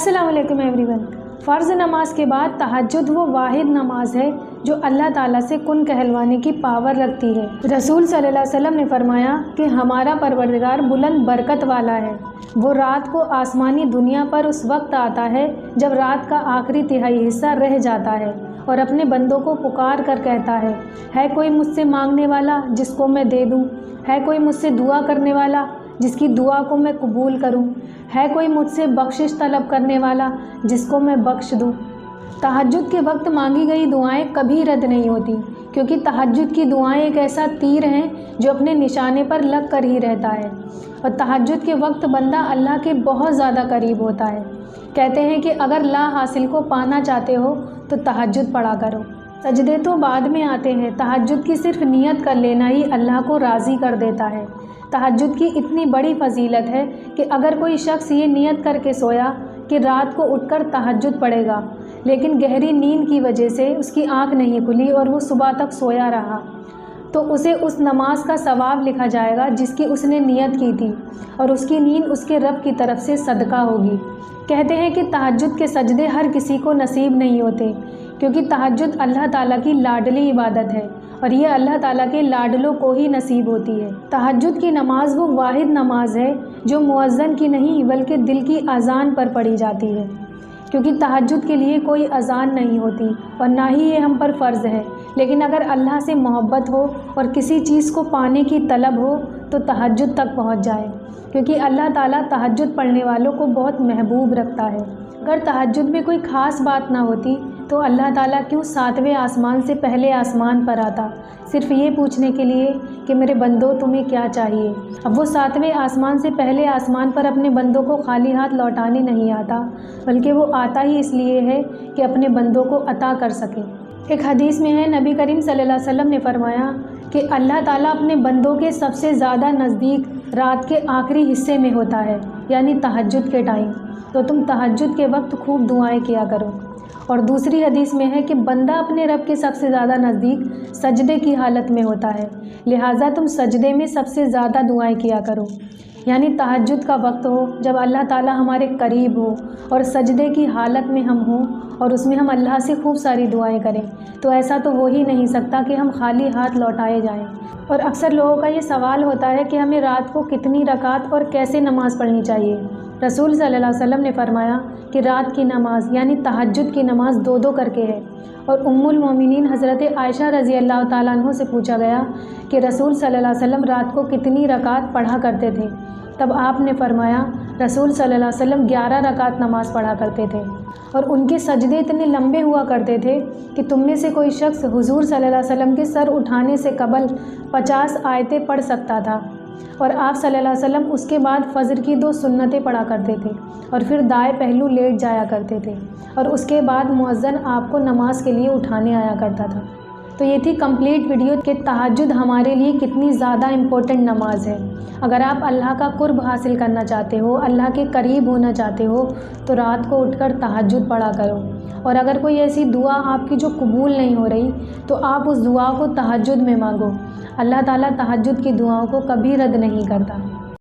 अस्सलाम वालेकुम एवरीवन। फ़र्ज़ नमाज के बाद तहज्जुद वो वाहिद नमाज है जो अल्लाह ताला से कुन कहलवाने की पावर रखती है। रसूल सल्लल्लाहु अलैहि वसल्लम ने फरमाया कि हमारा परवरदिगार बुलंद बरकत वाला है। वो रात को आसमानी दुनिया पर उस वक्त आता है जब रात का आखिरी तिहाई हिस्सा रह जाता है और अपने बंदों को पुकार कर कहता है कोई मुझसे मांगने वाला जिसको मैं दे दूँ? है कोई मुझसे दुआ करने वाला जिसकी दुआ को मैं कबूल करूं? है कोई मुझसे बख्शिश तलब करने वाला जिसको मैं बख्श दूं? तहज्जुद के वक्त मांगी गई दुआएं कभी रद्द नहीं होती, क्योंकि तहज्जुद की दुआएं एक ऐसा तीर हैं जो अपने निशाने पर लग कर ही रहता है। और तहज्जुद के वक्त बंदा अल्लाह के बहुत ज़्यादा करीब होता है। कहते हैं कि अगर ला हासिल को पाना चाहते हो तो तहज्जुद पढ़ा करो। सजदे तो बाद में आते हैं, तहज्जुद की सिर्फ नियत कर लेना ही अल्लाह को राज़ी कर देता है। तहज्जुद की इतनी बड़ी फजीलत है कि अगर कोई शख्स ये नियत करके सोया कि रात को उठकर तहज्जुद पढ़ेगा, लेकिन गहरी नींद की वजह से उसकी आंख नहीं खुली और वो सुबह तक सोया रहा, तो उसे उस नमाज का सवाब लिखा जाएगा जिसकी उसने नियत की थी, और उसकी नींद उसके रब की तरफ से सदका होगी। कहते हैं कि तहज्जुद के सजदे हर किसी को नसीब नहीं होते, क्योंकि तहज्जुद अल्लाह ताला की लाडली इबादत है और ये अल्लाह ताला के लाडलों को ही नसीब होती है। तहज्जुद की नमाज वो वाहिद नमाज है जो मुअज्जन की नहीं बल्कि दिल की अज़ान पर पढ़ी जाती है, क्योंकि तहज्जुद के लिए कोई अज़ान नहीं होती और ना ही ये हम पर फ़र्ज़ है। लेकिन अगर अल्लाह से मोहब्बत हो और किसी चीज़ को पाने की तलब हो तो तहज्जुद तक पहुँच जाए, क्योंकि अल्लाह ताला तहज्जुद पढ़ने वालों को बहुत महबूब रखता है। अगर तहज्जुद में कोई ख़ास बात ना होती तो अल्लाह ताला क्यों 7वें आसमान से पहले आसमान पर आता, सिर्फ ये पूछने के लिए कि मेरे बंदों तुम्हें क्या चाहिए। अब वो 7वें आसमान से पहले आसमान पर अपने बंदों को खाली हाथ लौटाने नहीं आता, बल्कि वो आता ही इसलिए है कि अपने बंदों को अता कर सके। एक हदीस में है, नबी करीम सल्लल्लाहु अलैहि वसल्लम ने फरमाया कि अल्लाह ताला अपने बंदों के सबसे ज़्यादा नज़दीक रात के आखिरी हिस्से में होता है, यानी तहज्जुद के टाइम। तो तुम तहज्जुद के वक्त खूब दुआएं किया करो। और दूसरी हदीस में है कि बंदा अपने रब के सबसे ज़्यादा नज़दीक सजदे की हालत में होता है, लिहाजा तुम सजदे में सबसे ज़्यादा दुआएं किया करो। यानी तहज्जुद का वक्त हो जब अल्लाह ताला हमारे करीब हो और सजदे की हालत में हम हों और उसमें हम अल्लाह से खूब सारी दुआएं करें, तो ऐसा तो हो ही नहीं सकता कि हम खाली हाथ लौटाए जाएं। और अक्सर लोगों का ये सवाल होता है कि हमें रात को कितनी रकात और कैसे नमाज़ पढ़नी चाहिए। रसूल सल्लल्लाहु अलैहि वसल्लम ने फरमाया कि रात की नमाज यानी तहज्जुद की नमाज 2-2 करके है। और उम्मुल मोमिनीन हज़रत आयशा रज़ी अल्लाह ताला अन्हा से पूछा गया कि रसूल सल्लल्लाहु अलैहि वसल्लम रात को कितनी रकात पढ़ा करते थे? तब आपने फरमाया रसूल सल्लल्लाहु अलैहि वसल्लम 11 रकात नमाज़ पढ़ा करते थे, और उनके सजदे इतने लंबे हुआ करते थे कि तुम में से कोई शख्स हुजूर सल्लल्लाहु अलैहि वसल्लम के सर उठाने से कबल 50 आयतें पढ़ सकता था। और आप सल्लल्लाहु अलैहि वसल्लम उसके बाद फ़जर की 2 सुन्नतें पढ़ा करते थे और फिर दाएं पहलू लेट जाया करते थे, और उसके बाद मुअज्जन आपको नमाज के लिए उठाने आया करता था। तो ये थी कंप्लीट वीडियो कि तहज्जुद हमारे लिए कितनी ज़्यादा इम्पोर्टेंट नमाज है। अगर आप अल्लाह का कुर्ब हासिल करना चाहते हो, अल्लाह के करीब होना चाहते हो, तो रात को उठकर तहज्जुद पढ़ा करो। और अगर कोई ऐसी दुआ आपकी जो कबूल नहीं हो रही, तो आप उस दुआ को तहज्जुद में मांगो। अल्लाह ताला तहज्जुद की दुआओं को कभी रद्द नहीं करता।